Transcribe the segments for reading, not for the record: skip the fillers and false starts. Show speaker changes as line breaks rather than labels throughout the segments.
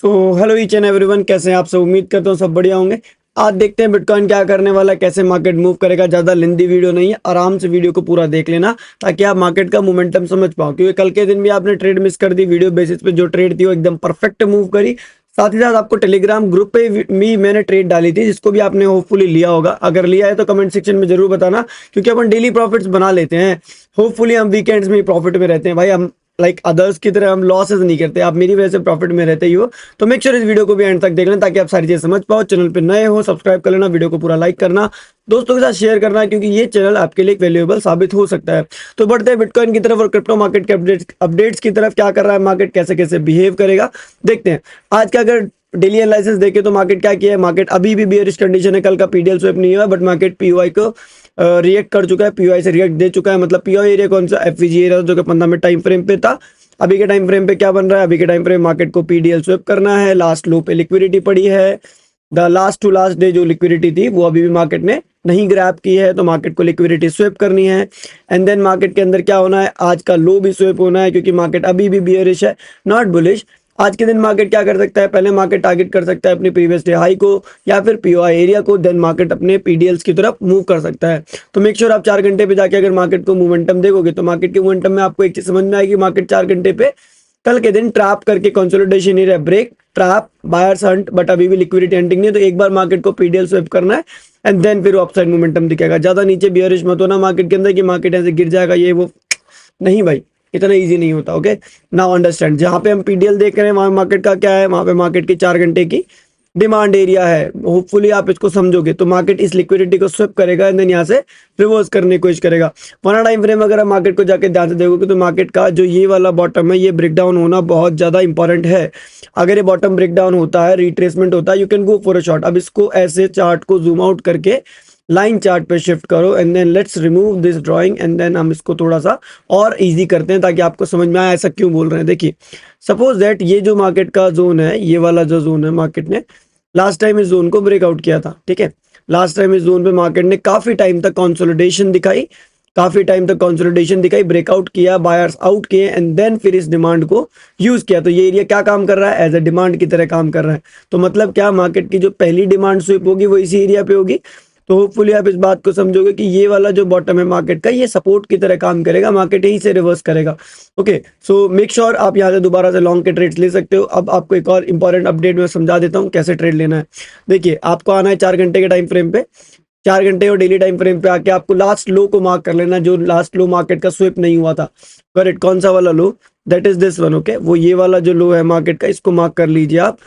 So hello each and everyone, कैसे हैं आप सब। उम्मीद करता हूँ सब बढ़िया होंगे। आज देखते हैं बिटकॉइन क्या करने वाला है, कैसे मार्केट मूव करेगा। ज़्यादा लेंदी वीडियो नहीं है, आराम से वीडियो को पूरा देख लेना ताकि आप मार्केट का मोमेंटम समझ पाओ, क्योंकि कल के दिन भी आपने ट्रेड मिस कर दी। वीडियो बेसिस पे जो ट्रेड थी वो एकदम परफेक्ट मूव करी। साथ ही साथ आपको टेलीग्राम ग्रुप पे भी मैंने ट्रेड डाली थी, जिसको भी आपने होपफुली लिया होगा। अगर लिया है तो कमेंट सेक्शन में जरूर बताना, क्योंकि अपन डेली प्रॉफिट्स बना लेते हैं। होपफुली हम वीकेंड्स में प्रॉफिट में रहते हैं भाई। हम लाइक अदर्स की तरह हम लॉसेस नहीं करते। आप मेरी वजह से प्रॉफिट में रहते ही हो, तो मेक श्योर इस वीडियो को भी एंड तक देख लें ताकि आप सारी चीजें समझ पाओ। चैनल पे नए हो सब्सक्राइब कर लेना, वीडियो को पूरा लाइक करना, दोस्तों के साथ शेयर करना, क्योंकि ये चैनल आपके लिए वैल्यूएबल साबित हो सकता है। तो बढ़ते हैं बिटकॉइन की तरफ और क्रिप्टो मार्केट के अपडेट्स की तरफ। क्या कर रहा है मार्केट, कैसे कैसे बिहेव करेगा, देखते हैं। आज का अगर डेली एनालिसिस देखे तो मार्केट क्या किया है। मार्केट अभी भी बेयरिश कंडीशन है। कल का पीडीएल स्वैप नहीं हुआ, बट मार्केट पीओआई को रिएक्ट कर चुका है, पीओआई से रिएक्ट दे चुका है। मतलब पीओआई एरिया कौन सा, एफवीजी एरिया, जो कि 15 मिनट टाइम फ्रेम पे था। अभी के टाइम फ्रेम पे क्या बन रहा है, अभी के टाइम फ्रेम मार्केट को पीडीएल स्वैप करना है। लास्ट लो पे लिक्विडिटी पड़ी है। The last to last day जो लिक्विडिटी थी वो अभी भी मार्केट ने नहीं ग्रैब की है, तो मार्केट को लिक्विडिटी स्वैप करनी है। एंड देन मार्केट के अंदर क्या होना है, आज का लो भी स्वैप होना है, क्योंकि मार्केट अभी भी बियरिश है, नॉट बुलिश। आज के दिन मार्केट क्या कर सकता है, पहले मार्केट टारगेट कर सकता है अपनी प्रीवियस डे हाई को या फिर पीओआई एरिया को। देन मार्केट अपने पीडीएल्स की तरफ मूव कर सकता है। तो मेक श्योर आप 4 घंटे पे जाके अगर मार्केट को मोमेंटम देखोगे तो मार्केट के मोमेंटम में आपको एक चीज समझ में आएगी। मार्केट 4 घंटे पे कल के दिन ट्रैप करके consolidation area break, trap, buyers hunt, but अभी भी लिक्विडिटी हंटिंग नहीं। तो एक बार मार्केट को पीडीएल स्वैप करना है एंड देन फिर अपसाइड मोमेंटम दिखेगा। ज्यादा नीचे बियरिश मत होना मार्केट के अंदर कि मार्केट ऐसे गिर जाएगा, ये वो नहीं भाई, इतना इजी नहीं होता। Okay, now understand. जहां पे हम पीडीएल देख रहे हैं वहां मार्केट का क्या है, वहां पे मार्केट की 4 घंटे की डिमांड एरिया है। होपफुली आप इसको समझोगे तो मार्केट इस लिक्विडिटी को स्विप करेगा एंड देन यहाँ से रिवर्स करने की कोशिश करेगा। वन टाइम फ्रेम अगर आप मार्केट को जाके ध्यान से देखोगे तो मार्केट का जो ये वाला बॉटम है, ये ब्रेक डाउन होना बहुत ज्यादा इंपॉर्टेंट है। अगर ये बॉटम ब्रेक डाउन होता है, रिट्रेसमेंट होता है, you can go for a shot. अब इसको ऐसे चार्ट को जूम आउट करके लाइन चार्ट पे शिफ्ट करो and then let's remove this drawing and then हम इसको थोड़ा सा और इजी करते हैं ताकि आपको समझ में आए ऐसा क्यों बोल रहे हैं। देखिए, सपोज दैट ये जो मार्केट का जोन है, ये वाला जो जोन है, मार्केट ने लास्ट टाइम इस जोन को ब्रेकआउट किया था। ठीक है, लास्ट टाइम इस जोन पे मार्केट ने काफी टाइम तक कंसोलिडेशन दिखाई, ब्रेकआउट किया, बायर्स आउट किए एंड देन फिर इस डिमांड को यूज किया। तो ये एरिया क्या काम कर रहा है, एज अ डिमांड की तरह काम कर रहा है। तो मतलब क्या, मार्केट की जो पहली डिमांड स्विप होगी वो इसी एरिया पे होगी। तो होपफुली आप इस बात को समझोगे कि ये वाला जो बॉटम है मार्केट का, ये सपोर्ट की तरह काम करेगा, मार्केट यहीं से रिवर्स करेगा। ओके, सो मेक श्योर आप यहाँ से दोबारा से लॉन्ग के ट्रेड्स ले सकते हो। अब आपको एक और इंपॉर्टेंट अपडेट में समझा देता हूँ कैसे ट्रेड लेना है। देखिए, आपको आना है 4 घंटे के टाइम फ्रेम पे। 4 घंटे और डेली टाइम फ्रेम पे आके आपको लास्ट लो को मार्क कर लेना, जो लास्ट लो मार्केट का स्विप नहीं हुआ था। करेक्ट, कौन सा वाला low, that is this one. Okay, वो ये वाला जो लो है मार्केट का, इसको मार्क कर लीजिए आप।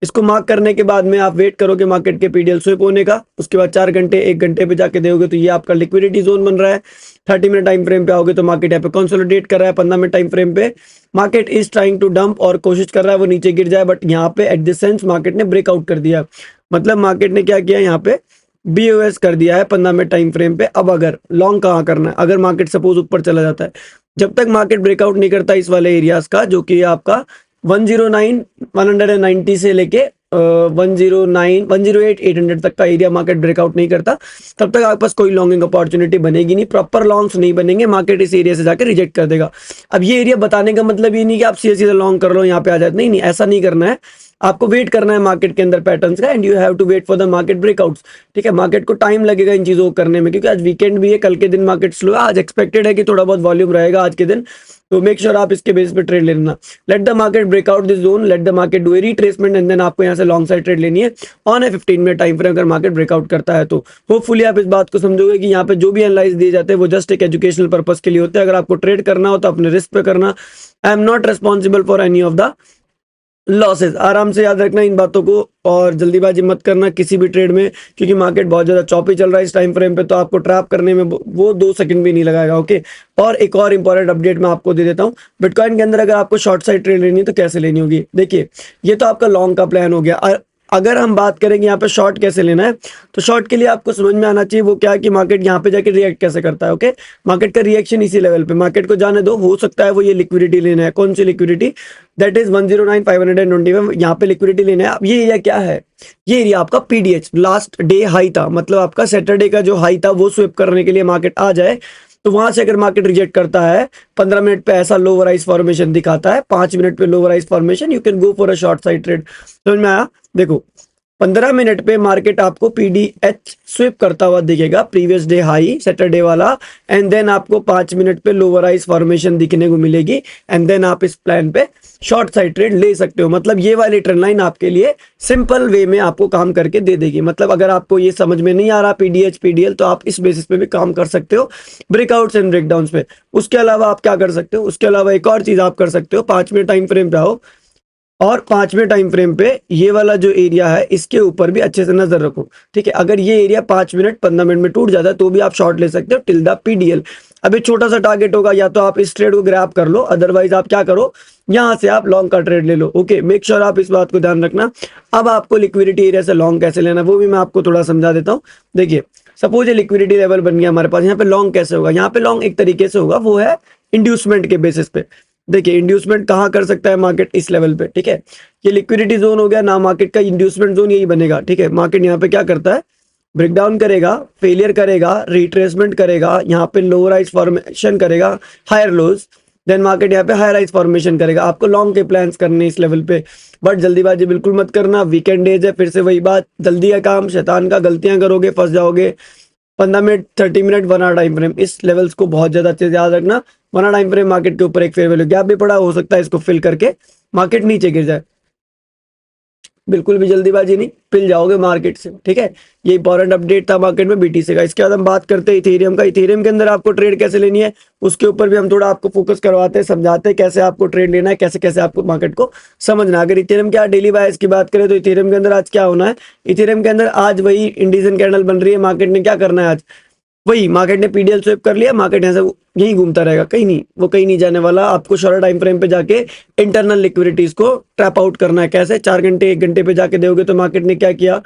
इसको मार्क करने के बाद में आप वेट करोगे मार्केट के पीडीएल स्विप होने का। उसके बाद 4 घंटे 1 घंटे पे जाके देखोगे तो ये आपका लिक्विडिटी जोन बन रहा है। 30 मिनट टाइम फ्रेम पे आओगे तो मार्केट यहाँ पे कंसोलिडेट कर रहा है। 15 मिनट टाइम फ्रेम पे market is trying to dump और कोशिश कर रहा है वो नीचे गिर जाए, बट यहाँ पे एट दिस सेंस मार्केट ने ब्रेकआउट कर दिया। मतलब मार्केट ने क्या किया, यहाँ पे बीओएस कर दिया है 15 मिनट टाइम फ्रेम पे। अब अगर लॉन्ग कहाँ करना है, अगर मार्केट सपोज ऊपर चला जाता है, जब तक मार्केट ब्रेकआउट नहीं करता इस वाले एरियाज का, जो कि आपका 109 190 से लेके 109 108 800 तक का एरिया मार्केट ब्रेकआउट नहीं करता, तब तक आपके पास कोई लॉन्गिंग अपॉर्चुनिटी बनेगी नहीं, प्रॉपर लॉन्ग्स नहीं बनेंगे। मार्केट इस एरिया से जाकर रिजेक्ट कर देगा। अब ये एरिया बताने का मतलब ये नहीं कि आप सीधे सीधे लॉन्ग कर लो, यहाँ पे आ जाए, नहीं नहीं, ऐसा नहीं करना है। आपको वेट करना है मार्केट के अंदर पैटर्न्स का, and you have to wait for the market breakouts. ठीक है, मार्केट को टाइम लगेगा इन चीजों को करने में, क्योंकि आज वीकेंड भी है, कल के दिन मार्केट स्लो है, आज एक्सपेक्टेड है कि थोड़ा बहुत वॉल्यूम रहेगा आज के दिन। तो मेक श्योर आप इसके बेस पे ट्रेड लेना। Let the market breakout this zone, let the market do a retracement and then आपको यहाँ से लॉन्ग साइड ट्रेड लेनी है on a 15 minute time frame. अगर मार्केट ब्रेकआउट करता है तो होपफुली आप इस बात को समझोगे कि यहाँ पे जो भी एनालाइज दिए जाते हैं वो जस्ट एक एजुकेशनल पर्पस के लिए होते हैं। अगर आपको ट्रेड करना हो तो अपने रिस्क पे करना। I am not responsible for any of the losses. आराम से याद रखना इन बातों को और जल्दीबाजी मत करना किसी भी ट्रेड में, क्योंकि मार्केट बहुत ज्यादा चॉपी चल रहा है इस टाइम फ्रेम पे। तो आपको ट्रैप करने में वो 2 सेकंड भी नहीं लगाएगा। ओके, और एक और इंपॉर्टेंट अपडेट मैं आपको दे देता हूँ। बिटकॉइन के अंदर अगर आपको शॉर्ट साइड ट्रेड लेनी है तो कैसे लेनी होगी। देखिए, ये तो आपका लॉन्ग का प्लान हो गया। अगर हम बात करेंगे यहाँ पे शॉर्ट कैसे लेना है, तो शॉर्ट के लिए आपको समझ में आना चाहिए वो क्या है कि मार्केट यहाँ पे जाके रिएक्ट कैसे करता है। ओके, मार्केट का रिएक्शन इसी लेवल पे, मार्केट को जाने दो, हो सकता है वो ये लिक्विडिटी लेना है। कौन सी लिक्विडिटी, दैट इज 109,521, यहाँ पे लिक्विडिटी लेना है। अब ये एरिया क्या है, ये एरिया आपका पीडीएच लास्ट डे हाई था, मतलब आपका सैटरडे का जो हाई था वो स्विप करने के लिए मार्केट आ जाए तो वहां से अगर मार्केट रिजेक्ट करता है 15 मिनट पे ऐसा लोअर राइज फॉर्मेशन दिखाता है, 5 मिनट पे lower highs formation, you can go for a short side trade. समझ में आया? देखो 15 मिनट पे मार्केट आपको पीडीएच स्विप करता हुआ दिखेगा, प्रीवियस डे हाई सैटरडे वाला, एंड देन आपको 5 मिनट पे लोअर राइज फॉर्मेशन दिखने को मिलेगी, एंड देन आप इस प्लान पे शॉर्ट साइड ट्रेड ले सकते हो। मतलब ये वाली ट्रेंड लाइन आपके लिए सिंपल वे में आपको काम करके दे देगी। मतलब अगर आपको ये समझ में नहीं आ रहा पीडीएच पीडीएल, तो आप इस बेसिस पे भी काम कर सकते हो, ब्रेकआउट्स एंड ब्रेकडाउन्स पे। उसके अलावा आप क्या कर सकते हो, उसके अलावा एक और चीज आप कर सकते हो, 5 मिनट टाइम फ्रेम पे आओ और 5वें टाइम फ्रेम पे ये वाला जो एरिया है इसके ऊपर भी अच्छे से नजर रखो। ठीक है, अगर ये एरिया 5 मिनट 15 मिनट में टूट जाता है तो भी आप शॉर्ट ले सकते हो टिल द पीडीएल। अब एक छोटा सा टारगेट होगा, या तो आप इस ट्रेड को ग्रैब कर लो, अदरवाइज आप क्या करो, यहां से आप लॉन्ग का ट्रेड ले लो। ओके, मेक श्योर आप इस बात को ध्यान रखना। अब आपको लिक्विडिटी एरिया से लॉन्ग कैसे लेना वो भी मैं आपको थोड़ा समझा देता हूँ। देखिए सपोज ये लिक्विडिटी लेवल बन गया हमारे पास, यहाँ पे लॉन्ग कैसे होगा, यहाँ पे लॉन्ग एक तरीके से होगा, वो है इंड्यूसमेंट के बेसिस पे। देखिए इंड्यूसमेंट कहाँ कर सकता है मार्केट, इस लेवल पे। ठीक है, ये लिक्विडिटी जोन हो गया ना, मार्केट का इंड्यूसमेंट जोन यही बनेगा। ठीक है, मार्केट यहाँ पे क्या करता है, ब्रेकडाउन करेगा, फेलियर करेगा, रिट्रेसमेंट करेगा, यहाँ पे लोअर राइज फॉर्मेशन करेगा, हायर लोज, देन मार्केट यहाँ पे हायर राइज फॉर्मेशन करेगा। आपको लॉन्ग के प्लान्स करने इस लेवल पे, बट जल्दीबाजी बिल्कुल मत करना। वीकेंड डेज है, फिर से वही बात, जल्दी का काम शैतान का, गलतियां करोगे फंस जाओगे। 15 minute 30 minute 1 hour time frame, इस लेवल्स को बहुत ज्यादा अच्छे से याद रखना। 1 आवर टाइम फ्रेम मार्केट के ऊपर एक फेयर वैल्यू गैप भी पड़ा, हो सकता है इसको फिल करके मार्केट नीचे गिर जाए। बिल्कुल भी जल्दीबाजी नहीं, पिल जाओगे मार्केट से। ठीक है, ये इंपॉर्टेंट अपडेट था मार्केट में बीटीसी का। इसके बाद हम बात करते हैं इथेरियम का। इथेरियम के अंदर आपको ट्रेड कैसे लेनी है उसके ऊपर भी हम थोड़ा आपको फोकस करवाते हैं, समझाते हैं कैसे आपको ट्रेड लेना है, कैसे कैसे आपको मार्केट को समझना है। अगर इथेरियम के डेली बायस की बात करें तो इथेरियम के अंदर आज क्या होना है, इथेरियम के अंदर आज वही इंडियन कैंडल बन रही है। मार्केट ने क्या करना है आज, वही मार्केट ने पीडीएल स्विप कर लिया, मार्केट यहाँ से यही घूमता रहेगा, कहीं नहीं, वो कहीं नहीं जाने वाला। आपको शॉर्ट टाइम फ्रेम पे जाके इंटरनल लिक्विडिटीज को ट्रैप आउट करना है। कैसे, 4 घंटे 1 घंटे पे जाके दोगे तो मार्केट ने क्या किया,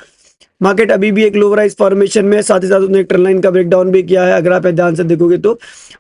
मार्केट अभी भी एक लोअर राइज फॉर्मेशन में, साथ ही साथ उसने एक ट्रेंड लाइन का ब्रेकडाउन भी किया है। अगर आप ध्यान से देखोगे तो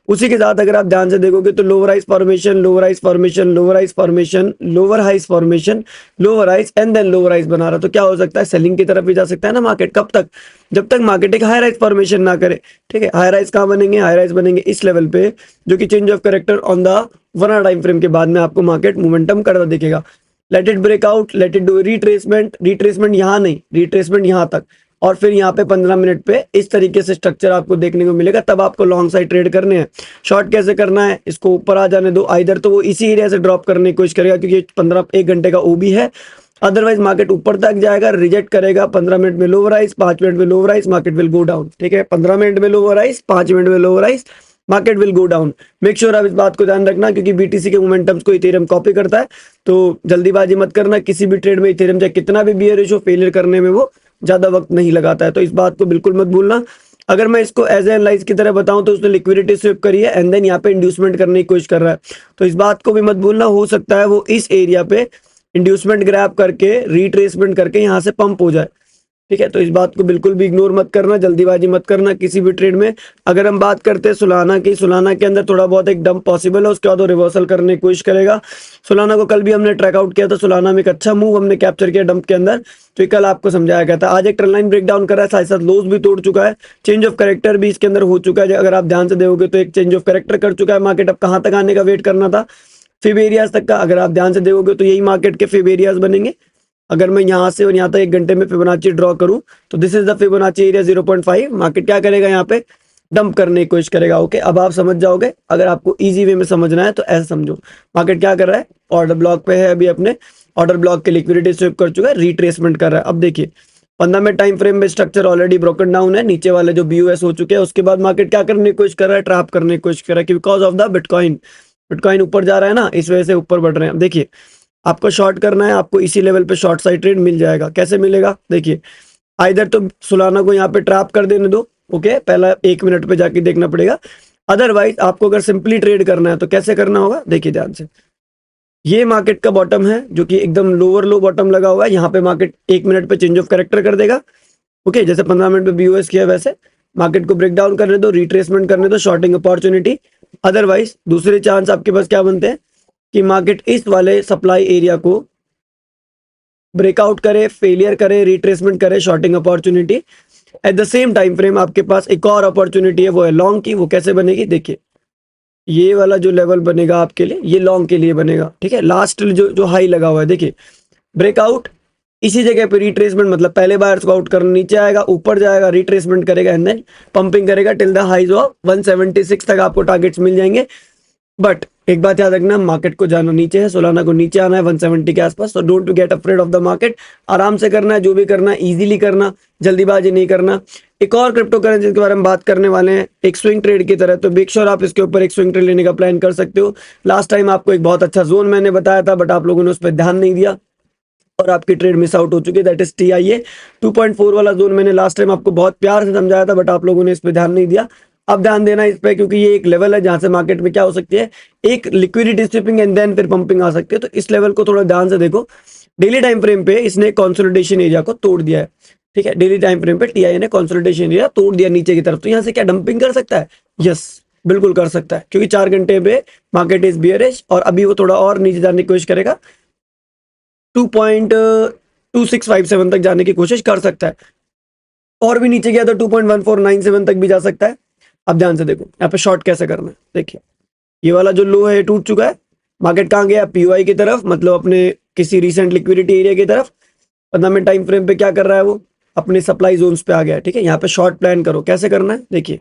उसी के साथ अगर आप ध्यान से देखोगे तो lower highs formation, lower highs formation, lower highs formation, lower highs formation, lower highs and then lower highs बना रहा। तो क्या हो सकता है, सेलिंग की तरफ भी जा सकता है ना मार्केट। कब तक, जब तक मार्केट एक हाई राइज फॉर्मेशन ना करे। ठीक है, हाई राइज कहाँ बनेंगे, हाई राइज बनेंगे इस लेवल पे, जो कि change of character on the 1 hour time frame के बाद में आपको मार्केट मोमेंटम करता दिखेगा। Let it break out, let it do retracement, retracement यहाँ नहीं, रिट्रेसमेंट यहाँ तक, और फिर यहाँ पे 15 मिनट पे इस तरीके से स्ट्रक्चर आपको देखने को मिलेगा। तब आपको लॉन्ग साइड ट्रेड करने हैं। शॉर्ट कैसे करना है, इसको ऊपर आ जाने दो, आइदर तो वो इसी एरिया से ड्रॉप करने की कोशिश करेगा क्योंकि 15 1 घंटे का ओबी है, अदरवाइज मार्केट ऊपर तक जाएगा, रिजेक्ट करेगा, 15 मिनट में लोअर राइज, 5 मिनट में lower rise, market will go down. ठीक है, 15 मिनट में लोअर राइज, 5 मिनट में lower rise, market will go down. Make sure आप इस बात को ध्यान रखना, क्योंकि बीटीसी के मोमेंटम्स को इथेरियम कॉपी करता है। तो जल्दीबाजी मत करना किसी भी ट्रेड में। इथेरियम चाहे कितना भी बियरिश हो, फेलियर करने में वो ज्यादा वक्त नहीं लगाता है, तो इस बात को बिल्कुल मत भूलना। अगर मैं इसको एज एनालाइज की तरह बताऊं तो उसने लिक्विडिटी स्विप करी है एंड देन यहाँ पे इंड्यूसमेंट करने की कोशिश कर रहा है, तो इस बात को भी मत भूलना। हो सकता है वो इस एरिया पे इंड्यूसमेंट ग्रैब करके रिट्रेसमेंट करके यहाँ से पंप हो जाए। ठीक है, तो इस बात को बिल्कुल भी इग्नोर मत करना, जल्दीबाजी मत करना किसी भी ट्रेड में। अगर हम बात करते हैं सुलाना की, सुलाना के अंदर थोड़ा बहुत एक डंप पॉसिबल है, उसके बाद वो रिवर्सल करने की कोशिश करेगा। सुलाना को कल भी हमने ट्रैक आउट किया था, सुलाना में एक अच्छा मूव हमने कैप्चर किया डंप के अंदर, तो कल आपको समझाया गया था। आज एक ट्रेंड लाइन ब्रेकडाउन कर रहा है, साथ साथ लोज भी तोड़ चुका है, चेंज ऑफ कैरेक्टर भी इसके अंदर हो चुका है। अगर आप ध्यान से देखोगे तो एक चेंज ऑफ कैरेक्टर कर चुका है मार्केट। अब कहाँ तक आने का वेट करना था, फिब एरियाज तक का। अगर आप ध्यान से देखोगे तो यही मार्केट के फिब एरियाज बनेंगे। अगर मैं यहाँ से और यहाँ तक 1 घंटे में फिबोनाची ड्रॉ करूं तो this is the Fibonacci area 0.5। Market क्या करेगा, यहाँ पे डंप करने की कोशिश करेगा। ओके, अब आप समझ जाओगे। अगर आपको इजी वे में समझना है तो ऐसा समझो, मार्केट क्या कर रहा है, ऑर्डर ब्लॉक पे है, अभी अपने ऑर्डर ब्लॉक के लिक्विडिटी स्विप कर चुका है, रिट्रेसमेंट कर रहा है। अब देखिए 15 मिनट टाइम फ्रेम में स्ट्रक्चर ऑलरेडी ब्रोकन डाउन है, नीचे वाले जो BOS हो चुके हैं। उसके बाद मार्केट क्या करने की कोशिश कर रहा है, ट्रैप करने की कोशिश कर रहा है, because of the bitcoin. Bitcoin ऊपर जा रहा है ना, इस वजह से ऊपर बढ़ रहे हैं। अब देखिए आपको शॉर्ट करना है, आपको इसी लेवल पे शॉर्ट साइड ट्रेड मिल जाएगा। कैसे मिलेगा, देखिए आइदर तो सुलाना को यहाँ पे ट्रैप कर देने दो। ओके, पहला 1 मिनट पे जाके देखना पड़ेगा। अदरवाइज आपको अगर सिंपली ट्रेड करना है तो कैसे करना होगा, देखिए ध्यान से। ये मार्केट का बॉटम है जो कि एकदम लोअर लो बॉटम लगा हुआ है। यहाँ पे मार्केट 1 मिनट पे चेंज ऑफ कैरेक्टर कर देगा। ओके, जैसे 15 मिनट पे BOS किया वैसे मार्केट को ब्रेक डाउन करने दो, रिट्रेसमेंट करने दो, शॉर्टिंग अपॉर्चुनिटी। अदरवाइज दूसरे चांस आपके पास क्या बनते हैं कि मार्केट इस वाले सप्लाई एरिया को ब्रेकआउट करे, फेलियर करे, रिट्रेसमेंट करे, shorting opportunity. At the same time frame आपके पास एक और अपॉर्चुनिटी है, वो है लॉन्ग की। वो कैसे बनेगी देखिए, ये वाला जो लेवल बनेगा आपके लिए, ये लॉन्ग के लिए बनेगा, ठीक है। लास्ट जो जो हाई लगा हुआ है देखिए, ब्रेकआउट, इसी जगह पे रिट्रेसमेंट, मतलब पहले बायर्स को आउट करना, नीचे आएगा, ऊपर जाएगा, रिट्रेसमेंट करेगा एंड देन पंपिंग करेगा टिल द हाइज ऑफ 176 तक आपको टारगेट्स मिल जाएंगे। बट एक बात याद रखना, मार्केट को जाना नीचे है, सोलाना को नीचे आना है 170 के आसपास। तो don't get afraid of the market, आराम से करना है, जो भी करना है इजीली करना, जल्दीबाजी नहीं करना। एक और क्रिप्टो करेंसी के बारे में बात करने वाले हैं, एक स्विंग ट्रेड की तरह। तो मेक श्योर आप इसके ऊपर एक स्विंग ट्रेड लेने का प्लान कर सकते हो। लास्ट टाइम आपको एक बहुत अच्छा जोन मैंने बताया था, बट आप लोगों ने उस पर ध्यान नहीं दिया और आपकी ट्रेड मिस आउट हो चुकी है। दैट इज TIA 2.4 वाला जोन मैंने लास्ट टाइम आपको बहुत प्यार से समझाया था, बट आप लोगों ने इस पे ध्यान नहीं दिया। अब ध्यान देना इस पे, क्योंकि ये एक लेवल है जहां से मार्केट में क्या हो सकती है, एक लिक्विडिटी स्ट्रिपिंग एंड देन फिर पंपिंग आ सकती है। तो इस लेवल को थोड़ा ध्यान से देखो। डेली टाइम फ्रेम पे इसने कंसोलिडेशन एरिया को तोड़ दिया है, ठीक है। डेली टाइम फ्रेम पे TIA ने कंसोलिडेशन एरिया तोड़ दिया नीचे की तरफ। तो यहाँ से क्या डंपिंग कर सकता है? यस, बिल्कुल कर सकता है, क्योंकि 4 घंटे पे मार्केट इज बियरिश और अभी वो थोड़ा और नीचे जाने की कोशिश करेगा, 2.2657 तक जाने की कोशिश कर सकता है। और भी नीचे गया तो 2.1497 तक भी जा सकता है। अब ध्यान से देखो यहाँ पे शॉर्ट कैसे करना है। देखिए, ये वाला जो लो है ये टूट चुका है, मार्केट कहाँ गया? POI की तरफ, मतलब अपने किसी रिसेंट लिक्विडिटी एरिया की तरफ। 15 मिनट टाइम फ्रेम पे क्या कर रहा है वो? अपने सप्लाई जोन्स पे आ गया है, ठीक है। यहाँ पे शॉर्ट प्लान करो, कैसे करना है देखिए,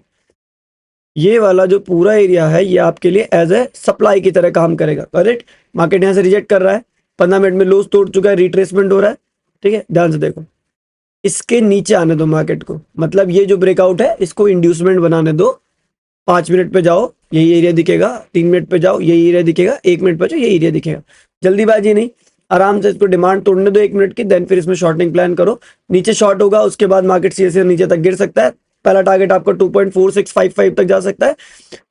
ये वाला जो पूरा एरिया है ये आपके लिए एज ए सप्लाई की तरह काम करेगा, करेक्ट। मार्केट यहाँ से रिजेक्ट कर रहा है, 15 मिनट में लोस तोड़ चुका है, रिट्रेसमेंट हो रहा है, ठीक है। ध्यान से देखो, इसके नीचे आने दो मार्केट को, मतलब ये जो ब्रेकआउट है इसको इंड्यूसमेंट बनाने दो। 5 मिनट पे जाओ, यही एरिया दिखेगा। 3 मिनट पे जाओ, यही एरिया दिखेगा। 1 मिनट पे जाओ, यही एरिया दिखेगा। जल्दीबाजी नहीं, आराम से इसको डिमांड तोड़ने दो 1 मिनट की, देन फिर इसमें शॉर्टिंग प्लान करो। नीचे शॉर्ट होगा, उसके बाद मार्केट सीधे नीचे तक गिर सकता है। पहला टारगेट आपका 2.4655 तक जा सकता है।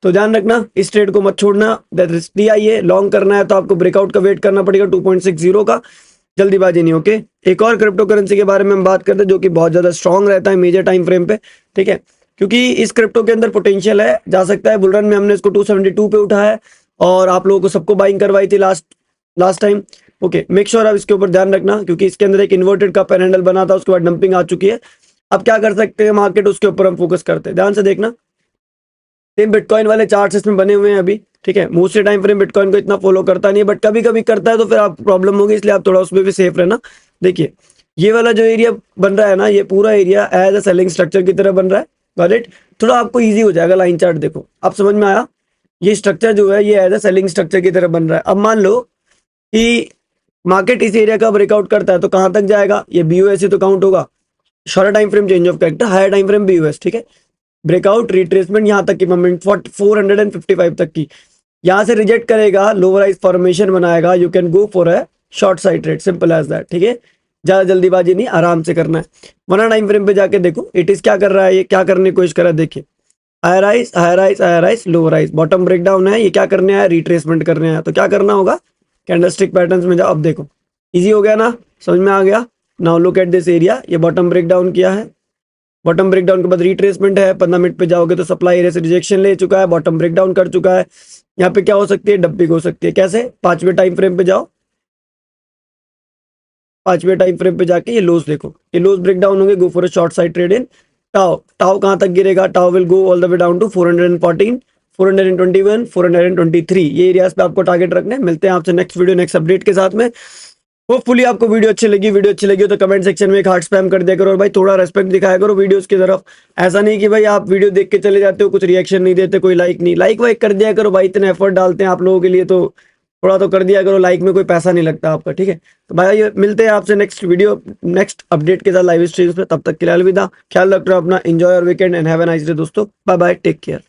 तो ध्यान रखना, इस ट्रेड को मत छोड़ना। That is TIA। लॉन्ग करना है तो आपको ब्रेकआउट का वेट करना पड़ेगा 2.60 का, जल्दीबाजी नहीं, ओके। एक और क्रिप्टो करेंसी के बारे में हम बात करते हैं जो कि बहुत ज्यादा स्ट्रांग रहता है मेजर टाइम फ्रेम पे, ठीक है, क्योंकि इस क्रिप्टो के अंदर पोटेंशियल है, जा सकता है। बुलरन में हमने इसको 272 पे उठाया है और आप लोगों को सबको बाइंग करवाई थी last time, okay. Make sure आप इसके ऊपर ध्यान रखना, क्योंकि इसके अंदर एक इन्वर्टेड कप एंड हैंडल बना था, उसके बाद डंपिंग आ चुकी है। अब क्या कर सकते हैं मार्केट, उसके ऊपर हम फोकस करते हैं। ध्यान से देखना, सेम बिटकॉइन वाले चार्ट्स इसमें बने हुए हैं अभी, ठीक है। मोस्टली टाइम फ्रेम बिटकॉइन को इतना फॉलो करता नहीं है, बट कभी कभी करता है तो फिर आप प्रॉब्लम होगी, इसलिए आप थोड़ा उसमें भी सेफ रहना। देखिए, ये वाला जो एरिया बन रहा है ना, ये पूरा area as a selling structure की तरह बन रहा है, गॉट इट। थोड़ा आपको इजी हो जाएगा, लाइन चार्ट देखो, आप समझ में आया। ये स्ट्रक्चर जो है ये एज अ सेलिंग स्ट्रक्चर की तरह बन रहा है। अब मान लो कि मार्केट इस एरिया का ब्रेकआउट करता है तो कहां तक जाएगा? ये BOS तो काउंट होगा। Shorter time frame change of character, higher time frame BOS, ठीक है। ब्रेकआउट, रिट्रेसमेंट, यहाँ तक की मूवमेंट 455 तक की, यहाँ से रिजेक्ट करेगा, लोअराइज फॉर्मेशन बनाएगा, you can go for a short side trade, simple as that, ठीक है। ज्यादा जल्दीबाजी नहीं, आराम से करना है। 1 टाइम फ्रेम पे जाके देखो इट इज क्या कर रहा है, ये क्या करने की कोशिश कर रहा है। देखिए, higher highs, higher highs, higher highs, lower highs, bottom breakdown है। ये क्या करने आया? रिट्रेसमेंट करने आया। तो क्या करना होगा? कैंडलस्टिक पैटर्न्स में जाओ। अब देखो, इजी हो गया ना, समझ में आ गया। Now look at this area, ये बॉटम ब्रेकडाउन किया है, बॉटम ब्रेकडाउन के बाद रिट्रेसमेंट है। 15 मिनट पे जाओगे तो सप्लाई एरिया से रिजेक्शन ले चुका है, बॉटम ब्रेकडाउन कर चुका है। यहाँ पे क्या हो सकती है? डंपिंग हो सकती है। कैसे? 5वें टाइम फ्रेम पे जाओ, 5वें टाइम फ्रेम पे जाके ये लोज देखो, ये लोज ब्रेकडाउन होंगे, go for a short side trade in TAO. TAO कहाँ तक गिरेगा? TAO will go all the way down to 414, 421, 423। ये एरियाज पे आपको टारगेट रखने हैं। मिलते हैं आपसे नेक्स्ट वीडियो नेक्स्ट अपडेट के साथ में। होपफुली आपको वीडियो अच्छी लगी, वीडियो अच्छी लगी हो तो कमेंट सेक्शन में एक हार्ट स्पैम कर दिया करो और भाई थोड़ा रेस्पेक्ट दिखाया करो वीडियोस की तरफ। ऐसा नहीं कि भाई आप वीडियो देख के चले जाते हो, कुछ रिएक्शन नहीं देते, कोई लाइक नहीं, लाइक वाइक कर दिया करो भाई, इतने एफर्ट डालते हैं आप लोगों के लिए तो थोड़ा तो कर दिया करो। लाइक में कोई पैसा नहीं लगता आपका, ठीक है। तो भाई मिलते हैं आपसे नेक्स्ट वीडियो नेक्स्ट अपडेट के साथ लाइव स्ट्रीम्स पे। तब तक के लिए अलविदा, ख्याल रखना अपना, enjoy your weekend and have a nice day दोस्तों। Bye bye, take care.